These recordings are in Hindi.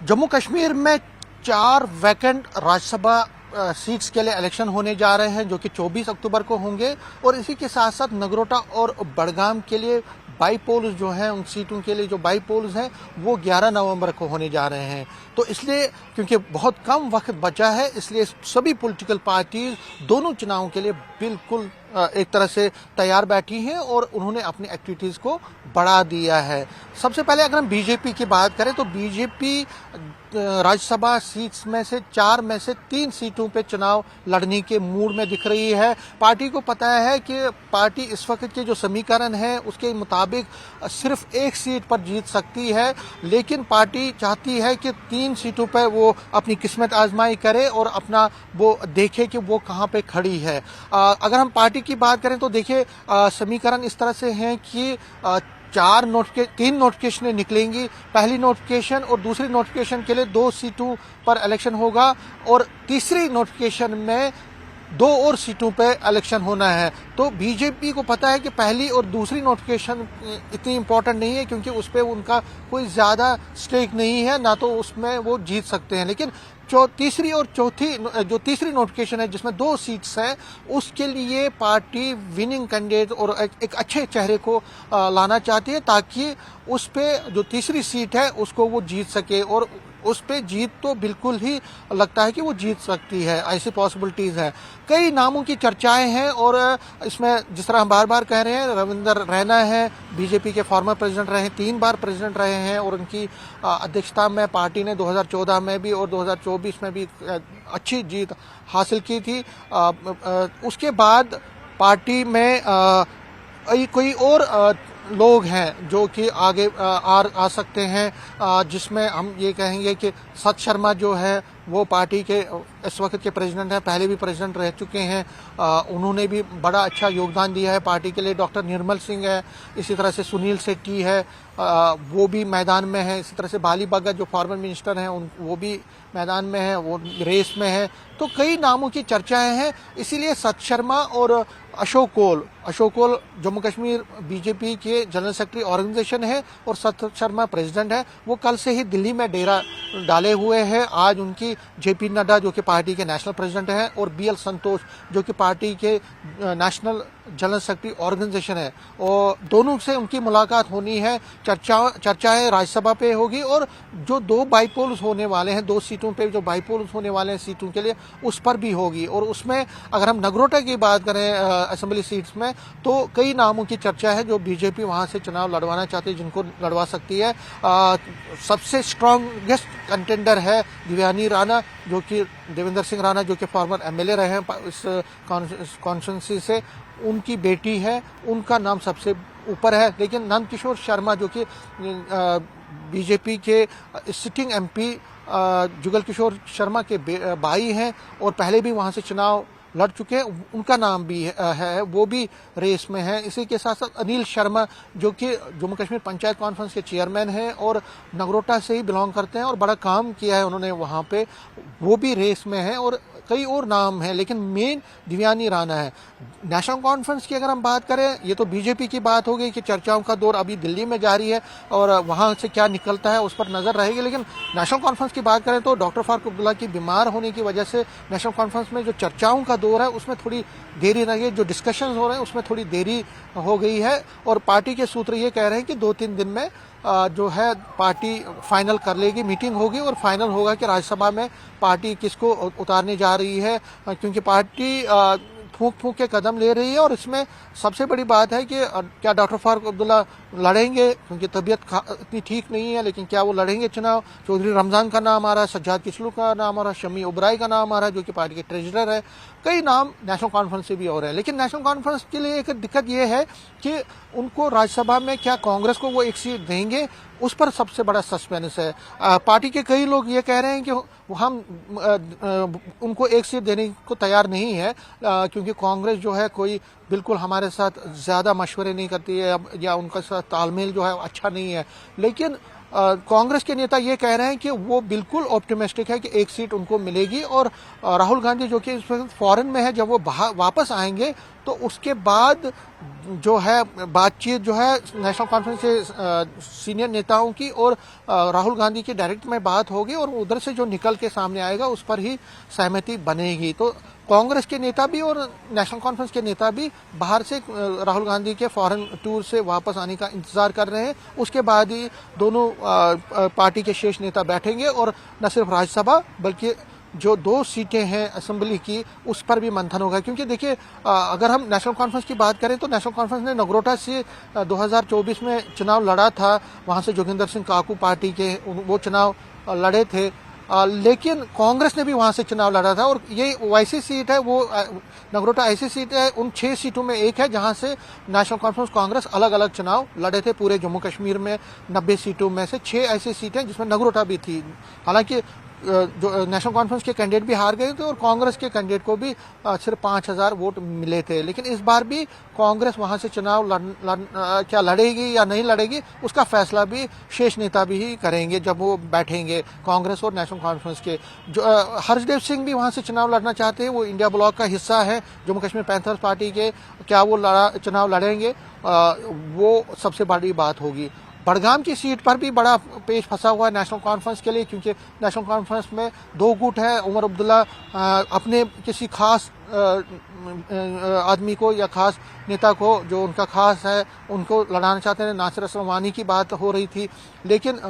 जम्मू कश्मीर में 4 वैकेंट राज्यसभा सीट्स के लिए इलेक्शन होने जा रहे हैं जो कि 24 अक्टूबर को होंगे और इसी के साथ साथ नगरोटा और बड़गाम के लिए बाई पोल्स जो हैं, उन सीटों के लिए जो बाई पोल्स हैं वो 11 नवंबर को होने जा रहे हैं। तो इसलिए क्योंकि बहुत कम वक्त बचा है, इसलिए सभी पॉलिटिकल पार्टीज दोनों चुनावों के लिए बिल्कुल एक तरह से तैयार बैठी हैं और उन्होंने अपनी एक्टिविटीज़ को बढ़ा दिया है। सबसे पहले अगर हम बीजेपी की बात करें तो बीजेपी राज्यसभा सीट्स में से 4 में से 3 सीटों पे चुनाव लड़ने के मूड में दिख रही है। पार्टी को पता है कि पार्टी इस वक्त के जो समीकरण है उसके मुताबिक सिर्फ 1 सीट पर जीत सकती है, लेकिन पार्टी चाहती है कि 3 सीटों पर वो अपनी किस्मत आजमाई करे और अपना वो देखे कि वो कहाँ पे खड़ी है। अगर हम पार्टी की बात करें तो देखिए समीकरण इस तरह से हैं कि 3 नोटिफिकेशन निकलेंगी। पहली नोटिफिकेशन और दूसरी नोटिफिकेशन के लिए 2 सीटों पर इलेक्शन होगा और तीसरी नोटिफिकेशन में 2 और सीटों पे इलेक्शन होना है। तो बीजेपी को पता है कि पहली और दूसरी नोटिफिकेशन इतनी इम्पोर्टेंट नहीं है क्योंकि उस पर उनका कोई ज़्यादा स्टेक नहीं है, ना तो उसमें वो जीत सकते हैं। लेकिन तीसरी और चौथी जो तीसरी नोटिफिकेशन है जिसमें 2 सीट्स हैं, उसके लिए पार्टी विनिंग कैंडिडेट और एक अच्छे चेहरे को लाना चाहती है ताकि उस पे जो तीसरी सीट है उसको वो जीत सके और उस पे जीत तो बिल्कुल ही लगता है कि वो जीत सकती है, ऐसी पॉसिबिलिटीज़ है। कई नामों की चर्चाएं हैं और इसमें जिस तरह हम बार बार कह रहे हैं, रविंदर रैना है, बीजेपी के फॉर्मर प्रेसिडेंट रहे, 3 बार प्रेसिडेंट रहे हैं और उनकी अध्यक्षता में पार्टी ने 2014 में भी और 2024 में भी अच्छी जीत हासिल की थी। उसके बाद पार्टी में कोई और लोग हैं जो कि आगे आ सकते हैं, जिसमें हम ये कहेंगे कि सत शर्मा जो है वो पार्टी के इस वक्त के प्रेसिडेंट हैं, पहले भी प्रेसिडेंट रह चुके हैं। उन्होंने भी बड़ा अच्छा योगदान दिया है पार्टी के लिए। डॉक्टर निर्मल सिंह है, इसी तरह से सुनील शेट्टी है, वो भी मैदान में है। इसी तरह से बाली बगत जो फॉर्मर मिनिस्टर हैं वो भी मैदान में है, वो रेस में है। तो कई नामों की चर्चाएं हैं, इसीलिए सत शर्मा और अशोक कौल जम्मू कश्मीर बीजेपी के जनरल सेक्रेटरी ऑर्गेनाइजेशन है और सत शर्मा प्रेसिडेंट है। वो कल से ही दिल्ली में डेरा डाले हुए हैं। आज उनकी जेपी नड्डा जो कि पार्टी के नेशनल प्रेसिडेंट हैं और बीएल संतोष जो कि पार्टी के नेशनल जनरल सेक्रेटरी ऑर्गेनाइजेशन है, और दोनों से उनकी मुलाकात होनी है। चर्चाएं राज्यसभा पे होगी और जो 2 बाईपोल्स होने वाले हैं, 2 सीटों पे जो बाईपोल्स होने वाले हैं सीटों के लिए, उस पर भी होगी। और उसमें अगर हम नगरोटा की बात करें असेंबली सीट्स में, तो कई नामों की चर्चा है जो बीजेपी वहां से चुनाव लड़वाना चाहती है, जिनको लड़वा सकती है। सबसे स्ट्रॉन्गेस्ट कंटेंडर है दिव्यानी राणा जो कि देवेंद्र सिंह राणा जो कि फॉर्मर एमएलए रहे हैं इस कॉन्स्टिट्यूंसी से, उनकी बेटी है, उनका नाम सबसे ऊपर है। लेकिन नंद किशोर शर्मा जो कि बीजेपी के सिटिंग एमपी जुगल किशोर शर्मा के भाई हैं और पहले भी वहां से चुनाव लड़ चुके हैं, उनका नाम भी है, वो भी रेस में है। इसी के साथ साथ अनिल शर्मा जो कि जम्मू कश्मीर पंचायत कॉन्फ्रेंस के चेयरमैन हैं और नगरोटा से ही बिलोंग करते हैं और बड़ा काम किया है उन्होंने वहाँ पे, वो भी रेस में है। और कई और नाम हैं, लेकिन मेन दिव्यानी राणा है। नेशनल कॉन्फ्रेंस की अगर हम बात करें, ये तो बीजेपी की बात हो गई कि चर्चाओं का दौर अभी दिल्ली में जारी है और वहाँ से क्या निकलता है उस पर नजर रहेगी। लेकिन नेशनल कॉन्फ्रेंस की बात करें तो डॉक्टर फारूक अब्दुल्ला की बीमार होने की वजह से नेशनल कॉन्फ्रेंस में जो चर्चाओं का दौर है उसमें थोड़ी देरी रही है, जो डिस्कशन हो रहे हैं उसमें थोड़ी देरी हो गई है। और पार्टी के सूत्र ये कह रहे हैं कि 2-3 दिन में जो है पार्टी फाइनल कर लेगी, मीटिंग होगी और फाइनल होगा कि राज्यसभा में पार्टी किसको उतारने जा रही है, क्योंकि पार्टी फूंक के कदम ले रही है। और इसमें सबसे बड़ी बात है कि क्या डॉक्टर फारूक अब्दुल्ला लड़ेंगे, क्योंकि तबीयत इतनी ठीक नहीं है, लेकिन क्या वो लड़ेंगे चुनाव। चौधरी रमजान का नाम आ रहा है, सज्जाद किचलू का नाम आ रहा है, शमी उबराई का नाम आ रहा है जो कि पार्टी के ट्रेजरर है। कई नाम नेशनल कॉन्फ्रेंस से भी हो रहे हैं। लेकिन नेशनल कॉन्फ्रेंस के लिए एक दिक्कत ये है कि उनको राज्यसभा में क्या कांग्रेस को वो 1 सीट देंगे, उस पर सबसे बड़ा सस्पेंस है। पार्टी के कई लोग ये कह रहे हैं कि हम उनको 1 सीट देने को तैयार नहीं है, क्योंकि कांग्रेस जो है कोई बिल्कुल हमारे साथ ज़्यादा मशवरे नहीं करती है या उनका साथ तालमेल जो है अच्छा नहीं है। लेकिन कांग्रेस के नेता ये कह रहे हैं कि वो बिल्कुल ऑप्टिमिस्टिक है कि 1 सीट उनको मिलेगी। और राहुल गांधी जो कि इस वक्त फॉरेन में है, जब वो वापस आएंगे तो उसके बाद जो है बातचीत जो है नेशनल कॉन्फ्रेंस के सीनियर नेताओं की और राहुल गांधी की डायरेक्ट में बात होगी और उधर से जो निकल के सामने आएगा उस पर ही सहमति बनेगी। तो कांग्रेस के नेता भी और नेशनल कॉन्फ्रेंस के नेता भी बाहर से राहुल गांधी के फॉरेन टूर से वापस आने का इंतजार कर रहे हैं। उसके बाद ही दोनों पार्टी के शीर्ष नेता बैठेंगे और न सिर्फ राज्यसभा बल्कि जो 2 सीटें हैं असेंबली की उस पर भी मंथन होगा। क्योंकि देखिए अगर हम नेशनल कॉन्फ्रेंस की बात करें तो नेशनल कॉन्फ्रेंस ने नगरोटा से 2024 में चुनाव लड़ा था, वहां से जोगिंदर सिंह काकू पार्टी के वो चुनाव लड़े थे, लेकिन कांग्रेस ने भी वहां से चुनाव लड़ा था और ये वैसी सीट है, वो नगरोटा ऐसी सीट है उन 6 सीटों में एक है जहां से नेशनल कॉन्फ्रेंस कांग्रेस अलग अलग चुनाव लड़े थे। पूरे जम्मू कश्मीर में 90 सीटों में से 6 ऐसी सीटें जिसमें नगरोटा भी थी। हालांकि जो नेशनल कॉन्फ्रेंस के कैंडिडेट भी हार गए थे और कांग्रेस के कैंडिडेट को भी सिर्फ 5000 वोट मिले थे। लेकिन इस बार भी कांग्रेस वहां से चुनाव क्या लड़ेगी या नहीं लड़ेगी उसका फैसला भी शेष नेता भी ही करेंगे जब वो बैठेंगे कांग्रेस और नेशनल कॉन्फ्रेंस के। जो हर्षदेव सिंह भी वहां से चुनाव लड़ना चाहते हैं, वो इंडिया ब्लॉक का हिस्सा है जम्मू कश्मीर पैंथर्स पार्टी के। क्या वो चुनाव लड़ेंगे वो सबसे बड़ी बात होगी। बड़गाम की सीट पर भी बड़ा पेच फंसा हुआ है नेशनल कॉन्फ्रेंस के लिए, क्योंकि नेशनल कॉन्फ्रेंस में 2 गुट है। उमर अब्दुल्ला अपने किसी खास आदमी को या खास नेता को जो उनका खास है उनको लड़ाना चाहते हैं। नासिर असलम वानी की बात हो रही थी, लेकिन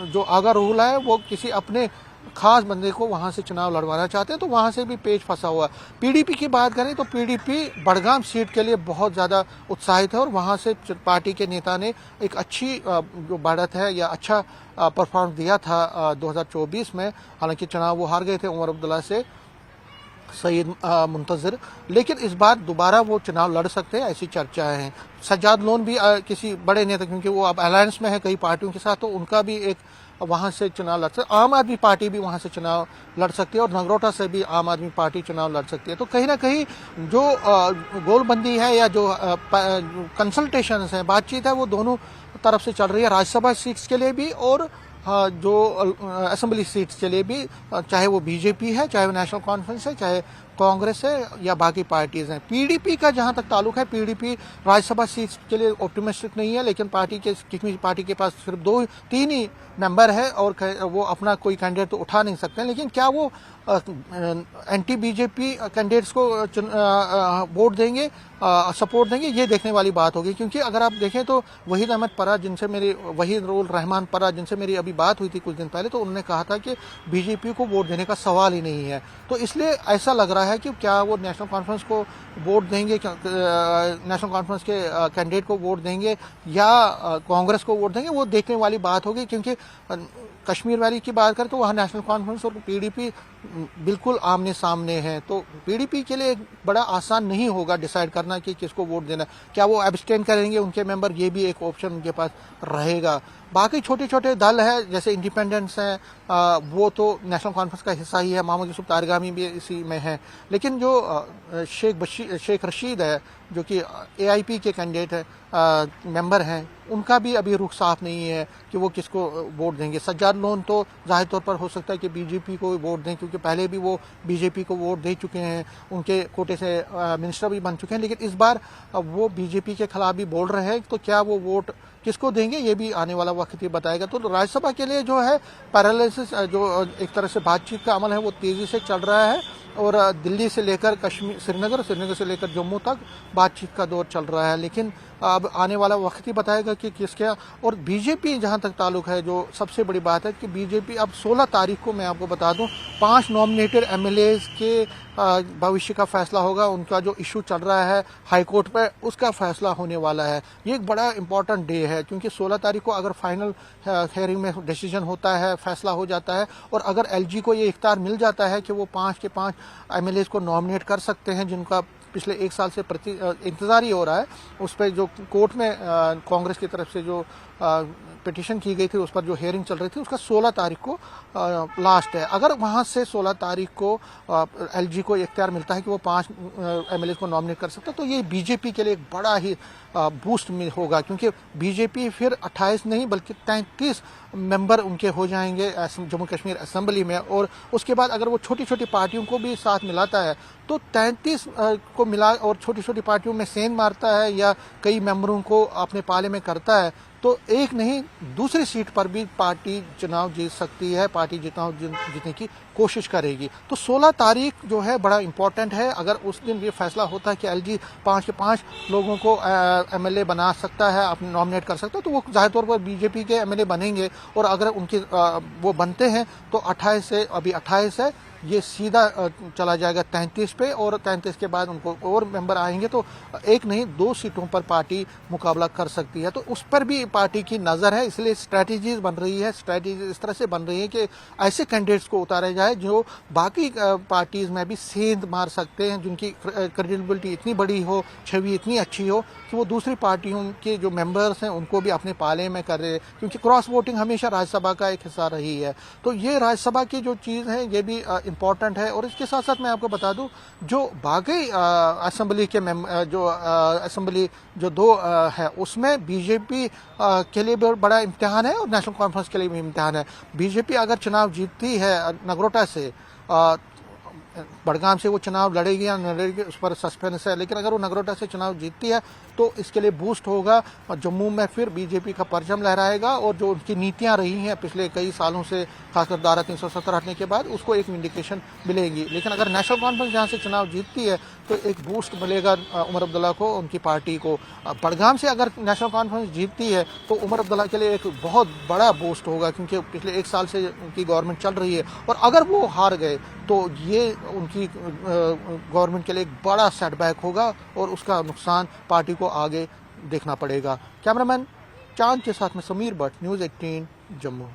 जो आगा रूल है वो किसी अपने खास बंदे को वहां से चुनाव लड़वाना चाहते हैं, तो वहां से भी पेच फंसा हुआ। पीडीपी की बात करें तो पीडीपी बड़गाम सीट के लिए बहुत ज्यादा उत्साहित है और वहां से पार्टी के नेता ने एक अच्छी जो बढ़त है या अच्छा परफॉर्मेंस दिया था 2024 में। हालांकि चुनाव वो हार गए थे उमर अब्दुल्ला से सईद मुंतजर, लेकिन इस बार दोबारा वो चुनाव लड़ सकते हैं ऐसी चर्चाएं हैं। सज्जाद लोन भी किसी बड़े नेता, क्योंकि वो अब अलायंस में है कई पार्टियों के साथ, तो उनका भी एक वहां से चुनाव लड़ सकते। आम आदमी पार्टी भी वहां से चुनाव लड़ सकती है और नगरोटा से भी आम आदमी पार्टी चुनाव लड़ सकती है। तो कहीं ना कहीं जो गोलबंदी है या जो कंसल्टेशन है, बातचीत है, वो दोनों तरफ से चल रही है, राज्यसभा सीट्स के लिए भी और जो असेंबली सीट्स के लिए भी, चाहे वो बीजेपी है, चाहे वो नेशनल कॉन्फ्रेंस है, चाहे कांग्रेस है या बाकी पार्टीज हैं। पीडीपी का जहां तक ताल्लुक है, पीडीपी राज्यसभा सीट्स के लिए ऑप्टिमिस्टिक नहीं है, लेकिन पार्टी के पास सिर्फ 2-3 ही मेंबर है और वो अपना कोई कैंडिडेट तो उठा नहीं सकते। लेकिन क्या वो एंटी बीजेपी कैंडिडेट्स को वोट देंगे, सपोर्ट देंगे, ये देखने वाली बात होगी। क्योंकि अगर आप देखें तो वहीद अहमद परा वहीद रहमान परा जिनसे मेरी अभी बात हुई थी कुछ दिन पहले, तो उन्होंने कहा था कि बीजेपी को वोट देने का सवाल ही नहीं है। तो इसलिए ऐसा लग रहा है कि क्या वो नेशनल कॉन्फ्रेंस को वोट देंगे, नेशनल कॉन्फ्रेंस के कैंडिडेट को वोट देंगे या कांग्रेस को वोट देंगे, वो देखने वाली बात होगी। क्योंकि कश्मीर वैली की बात करें तो वहाँ नेशनल कॉन्फ्रेंस और पीडीपी बिल्कुल आमने सामने हैं। तो पीडीपी के लिए बड़ा आसान नहीं होगा डिसाइड करना कि किसको वोट देना। क्या वो एब्सटेन करेंगे उनके मेंबर, ये भी एक ऑप्शन उनके पास रहेगा। बाकी छोटे छोटे दल है जैसे इंडिपेंडेंट्स हैं, वो तो नेशनल कॉन्फ्रेंस का हिस्सा ही है, मोहम्मद यूसुफ तारगामी भी इसी में है। लेकिन जो शेख रशीद है जो कि एआईपी के कैंडिडेट है, मेंबर हैं, उनका भी अभी रुख साफ नहीं है कि वो किसको वोट देंगे। सज्जाद लोन तो जाहिर तौर पर हो सकता है कि बीजेपी को वोट दें, क्योंकि पहले भी वो बीजेपी को वोट दे चुके हैं, उनके कोटे से मिनिस्टर भी बन चुके हैं। लेकिन इस बार वो बीजेपी के खिलाफ भी बोल रहे हैं, तो क्या वो वोट किसको देंगे ये भी आने वाला वक्त ही बताएगा। तो राज्यसभा के लिए जो है पैरालिसिस, जो एक तरह से बातचीत का अमल है, वो तेजी से चल रहा है और दिल्ली से लेकर श्रीनगर से लेकर जम्मू तक बातचीत का दौर चल रहा है। लेकिन अब आने वाला वक्त ही बताएगा कि किसके। और बीजेपी जहां तक ताल्लुक है, जो सबसे बड़ी बात है कि बीजेपी अब 16 तारीख को, मैं आपको बता दूं, 5 नॉमिनेटेड एमएलएज के भविष्य का फैसला होगा। उनका जो इशू चल रहा है हाई कोर्ट पर, उसका फैसला होने वाला है। ये एक बड़ा इंपॉर्टेंट डे है, क्योंकि 16 तारीख को अगर फाइनल हेयरिंग में डिसीजन होता है, फैसला हो जाता है, और अगर एलजी को ये इख्तियार मिल जाता है कि वो 5 के 5 एमएलएज को नॉमिनेट कर सकते हैं, जिनका पिछले 1 साल से इंतजार ही हो रहा है, उस पर जो कोर्ट में कांग्रेस की तरफ से जो पिटीशन की गई थी, उस पर जो हियरिंग चल रही थी, उसका 16 तारीख को लास्ट है। अगर वहां से 16 तारीख को एलजी को इख्तियार मिलता है कि वो 5 एमएलए को नॉमिनेट कर सकता है, तो ये बीजेपी के लिए एक बड़ा ही बूस्ट होगा। क्योंकि बीजेपी फिर 28 नहीं बल्कि 33 मेंबर उनके हो जाएंगे जम्मू कश्मीर असेंबली में। और उसके बाद अगर वो छोटी छोटी पार्टियों को भी साथ मिलाता है तो 33 को मिला और छोटी छोटी पार्टियों में सेंध मारता है या कई मेंबरों को अपने पाले में करता है, तो एक नहीं दूसरी सीट पर भी पार्टी चुनाव जीत सकती है, पार्टी जीतने की कोशिश करेगी। तो 16 तारीख जो है बड़ा इंपॉर्टेंट है। अगर उस दिन ये फैसला होता है कि एलजी 5 के 5 लोगों को एमएलए बना सकता है, अपने नॉमिनेट कर सकता है, तो वो जाहिर तौर पर बीजेपी के एमएलए बनेंगे। और अगर उनके वो बनते हैं तो 28 से, अभी 28 है, ये सीधा चला जाएगा 33 पे, और 33 के बाद उनको और मेंबर आएंगे, तो एक नहीं 2 सीटों पर पार्टी मुकाबला कर सकती है। तो उस पर भी पार्टी की नज़र है, इसलिए स्ट्रैटेजीज बन रही है। स्ट्रैटेजी इस तरह से बन रही है कि ऐसे कैंडिडेट्स को उतारा जाए जो बाकी पार्टीज में भी सेंध मार सकते हैं, जिनकी क्रेडिबिलिटी इतनी बड़ी हो, छवि इतनी अच्छी हो कि वो दूसरी पार्टियों के जो मेंबर्स हैं उनको भी अपने पाले में कर रहे, क्योंकि क्रॉस वोटिंग हमेशा राज्यसभा का एक हिस्सा रही है। तो ये राज्यसभा की जो चीज़ है ये भी इम्पॉर्टेंट है। और इसके साथ साथ मैं आपको बता दूं, जो बाकी असेंबली के असेंबली जो 2 है, उसमें बीजेपी के लिए भी बड़ा इम्तिहान है और नेशनल कॉन्फ्रेंस के लिए भी इम्तिहान है। बीजेपी अगर चुनाव जीतती है नगरोटा से, बड़गाम से वो चुनाव लड़ेगी या न लड़ेगी उस पर सस्पेंस है, लेकिन अगर वो नगरोटा से चुनाव जीतती है तो इसके लिए बूस्ट होगा। और जम्मू में फिर बीजेपी का परचम लहराएगा, और जो उनकी नीतियां रही हैं पिछले कई सालों से, खासकर धारा 370 हटने के बाद, उसको एक इंडिकेशन मिलेगी। लेकिन अगर नेशनल कॉन्फ्रेंस जहाँ से चुनाव जीतती है तो एक बूस्ट मिलेगा उमर अब्दुल्ला को, उनकी पार्टी को। बड़गाम से अगर नेशनल कॉन्फ्रेंस जीतती है तो उमर अब्दुल्ला के लिए एक बहुत बड़ा बूस्ट होगा, क्योंकि पिछले 1 साल से उनकी गवर्नमेंट चल रही है, और अगर वो हार गए तो ये उनकी गवर्नमेंट के लिए एक बड़ा सेटबैक होगा, और उसका नुकसान पार्टी को आगे देखना पड़ेगा। कैमरामैन चांद के साथ में समीर भट्ट, न्यूज़ 18 जम्मू।